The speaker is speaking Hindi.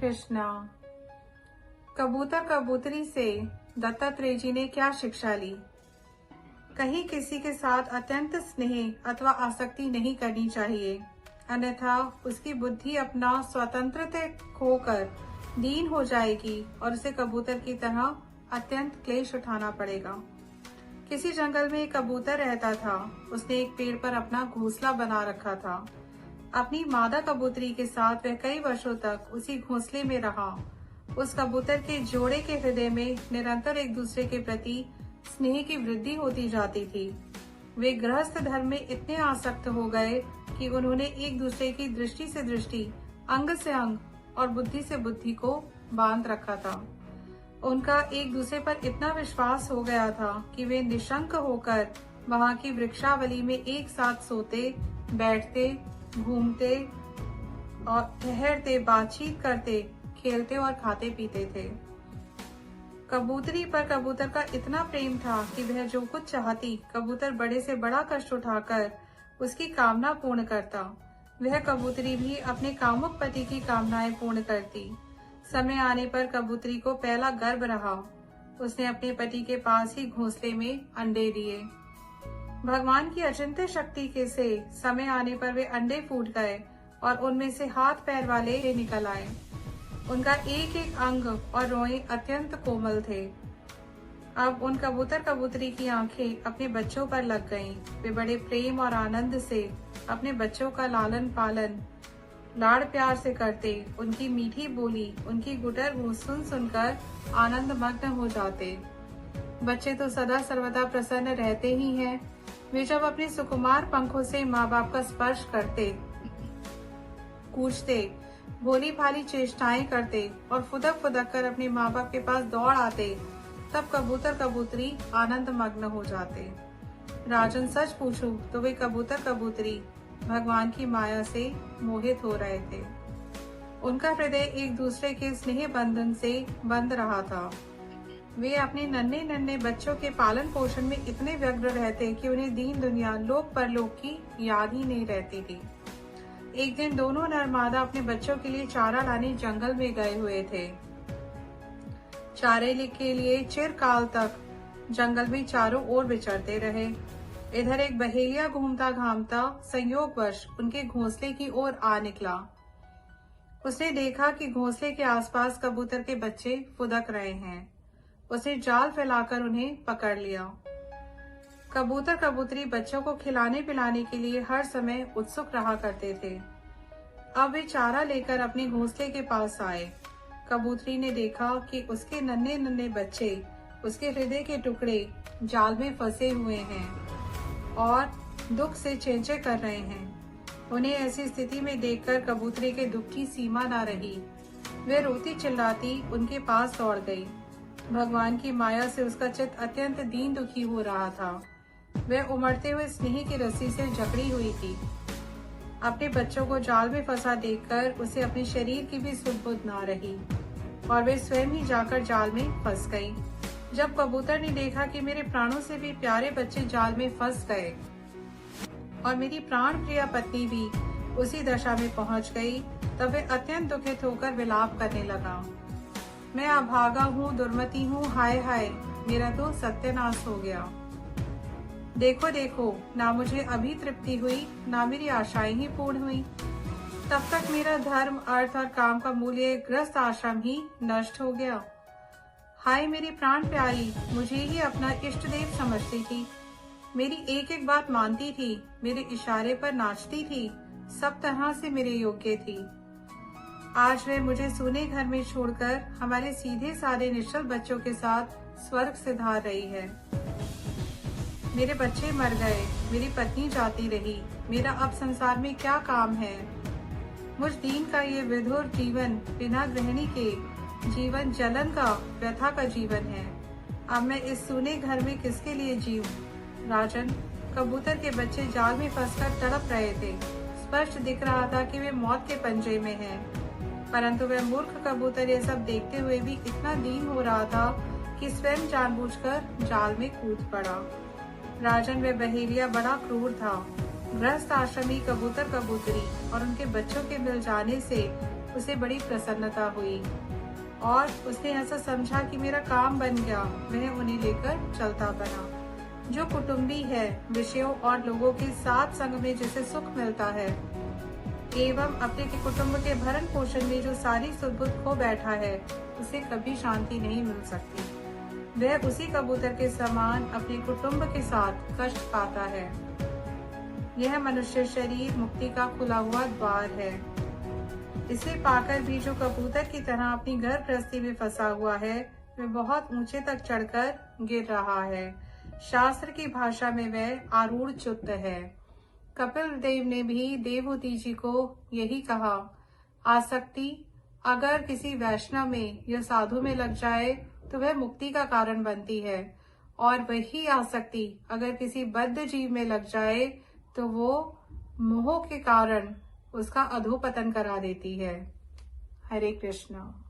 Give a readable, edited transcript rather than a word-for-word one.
कृष्णा। कबूतर कबूतरी से दत्तात्रेय जी ने क्या शिक्षा ली? कहीं किसी के साथ अत्यंत स्नेह अथवा आसक्ति नहीं करनी चाहिए, अन्यथा उसकी बुद्धि अपना स्वतंत्रता खोकर दीन हो जाएगी और उसे कबूतर की तरह अत्यंत क्लेश उठाना पड़ेगा। किसी जंगल में एक कबूतर रहता था। उसने एक पेड़ पर अपना घोंसला बना रखा था। अपनी मादा कबूतरी के साथ वह कई वर्षों तक उसी घोंसले में रहा। उस कबूतर के जोड़े के हृदय में निरंतर एक दूसरे के प्रति स्नेह की वृद्धि होती जाती थी। वे गृहस्थ धर्म में इतने आसक्त हो गए कि उन्होंने एक दूसरे की दृष्टि से दृष्टि, अंग से अंग और बुद्धि से बुद्धि को बांध रखा था। उनका एक दूसरे पर इतना विश्वास हो गया था कि वे निशंक होकर वहां की वृक्षावली में एक साथ सोते, बैठते, घूमते और ठहरते, बातचीत करते, खेलते और खाते पीते थे। कबूतरी पर कबूतर का इतना प्रेम था कि वह जो कुछ चाहती, कबूतर बड़े से बड़ा कष्ट उठाकर उसकी कामना पूर्ण करता। वह कबूतरी भी अपने कामुक पति की कामनाएं पूर्ण करती। समय आने पर कबूतरी को पहला गर्भ रहा। उसने अपने पति के पास ही घोंसले में अंडे दिए। भगवान की अचिंत्य शक्ति के से समय आने पर वे अंडे फूट गए और उनमें से हाथ पैर वाले निकल आए। उनका एक एक अंग और रोएं अत्यंत कोमल थे। अब उन कबूतर कबूतरी की आंखें अपने बच्चों पर लग गईं। वे बड़े प्रेम और आनंद से अपने बच्चों का लालन पालन लाड़ प्यार से करते। उनकी मीठी बोली, उनकी गुटर गूंज सुन सुनकर आनंद मग्न हो जाते। बच्चे तो सदा सर्वदा प्रसन्न रहते ही हैं। वे जब अपने सुकुमार पंखों से माँ बाप का स्पर्श करते, कूचते, भोली भाली चेष्टाएं करते और फुदक फुदक कर अपने माँ बाप के पास दौड़ आते, तब कबूतर कबूतरी आनंद मग्न हो जाते। राजन, सच पूछूं तो वे कबूतर कबूतरी भगवान की माया से मोहित हो रहे थे। उनका हृदय एक दूसरे के स्नेह बंधन से बंध रहा था। वे अपने नन्हे नन्हे बच्चों के पालन पोषण में इतने व्यग्र रहते कि उन्हें दीन दुनिया, लोक परलोक की याद ही नहीं रहती थी। एक दिन दोनों नर मादा अपने बच्चों के लिए चारा लाने जंगल में गए हुए थे। चारे के लिए चिरकाल तक जंगल में चारों ओर विचरते रहे। इधर एक बहेलिया घूमता घामता संयोगवश उनके घोंसले की ओर आ निकला। उसने देखा कि घोंसले के आसपास कबूतर के बच्चे फुदक रहे हैं। उसने जाल फैलाकर उन्हें पकड़ लिया। कबूतर कबूतरी बच्चों को खिलाने पिलाने के लिए हर समय उत्सुक रहा करते थे। अब वे चारा लेकर अपने घोंसले के पास आए। कबूतरी ने देखा कि उसके नन्हे नन्हे बच्चे, उसके हृदय के टुकड़े जाल में फंसे हुए हैं और दुख से चेंचे कर रहे हैं। उन्हें ऐसी स्थिति में देखकर कबूतरी के दुख की सीमा न रही। वे रोती चिल्लाती उनके पास दौड़ गई। भगवान की माया से उसका चित्त अत्यंत दीन दुखी हो रहा था। वह उमड़ते हुए स्नेह की रस्सी से जकड़ी हुई थी। अपने बच्चों को जाल में फंसा देखकर उसे अपने शरीर की भी सुध बुध न रही और वे स्वयं ही जाकर जाल में फंस गई। जब कबूतर ने देखा कि मेरे प्राणों से भी प्यारे बच्चे जाल में फंस गए और मेरी प्राण प्रिय पत्नी भी उसी दशा में पहुंच गई, तब वह अत्यंत दुखित होकर विलाप करने लगा। मैं अभागा हूँ, दुर्मति हूँ, हाय हाय, मेरा तो सत्यानाश हो गया। देखो देखो, ना मुझे अभी तृप्ति हुई, ना मेरी आशाएं ही पूर्ण हुई। तब तक मेरा धर्म, अर्थ और काम का मूल्य ग्रस्त आश्रम ही नष्ट हो गया। हाय मेरी प्राण प्यारी, मुझे ही अपना इष्ट देव समझती थी। मेरी एक एक बात मानती थी, मेरे इशारे पर नाचती थी, सब तरह से मेरे योग्य थी। आज वह मुझे सूने घर में छोड़कर हमारे सीधे साधे निश्चल बच्चों के साथ स्वर्ग से धार रही है। मेरे बच्चे मर गए, मेरी पत्नी जाती रही, मेरा अब संसार में क्या काम है। मुझ दीन का ये विधुर जीवन बिना गृहिणी के जीवन जलन का, व्यथा का जीवन है। अब मैं इस सूने घर में किसके लिए जीऊं? राजन, कबूतर के बच्चे जाल में फंसकर तड़प रहे थे। स्पष्ट दिख रहा था कि वे मौत के पंजे में हैं, परंतु वह मूर्ख कबूतर ये सब देखते हुए भी इतना दीन हो रहा था कि स्वयं जानबूझकर जाल में कूद पड़ा। राजन, वह बहेलिया बड़ा क्रूर था। गृहस्थ आश्रमी कबूतर कबूतरी और उनके बच्चों के मिल जाने से उसे बड़ी प्रसन्नता हुई और उसने ऐसा समझा कि मेरा काम बन गया। वह उन्हें लेकर चलता बना। जो कुटुंबी है, विषयों और लोगों के साथ संग में जिसे सुख मिलता है एवं अपने के कुटुंब के भरण पोषण में जो सारी सुध-बुध खो बैठा है, उसे कभी शांति नहीं मिल सकती। वह उसी कबूतर के समान अपने कुटुंब के साथ कष्ट पाता है। यह मनुष्य शरीर मुक्ति का खुला हुआ द्वार है। इसे पाकर भी जो कबूतर की तरह अपनी घर गृहस्थी में फंसा हुआ है, वह बहुत ऊंचे तक चढ़कर गिर रहा है। शास्त्र की भाषा में वह आरूढ़ च्युत है। कपिल देव ने भी देवहूति जी को यही कहा। आसक्ति अगर किसी वैष्णव में या साधु में लग जाए तो वह मुक्ति का कारण बनती है, और वही आसक्ति अगर किसी बद्ध जीव में लग जाए तो वो मोह के कारण उसका अधोपतन करा देती है। हरे कृष्णा।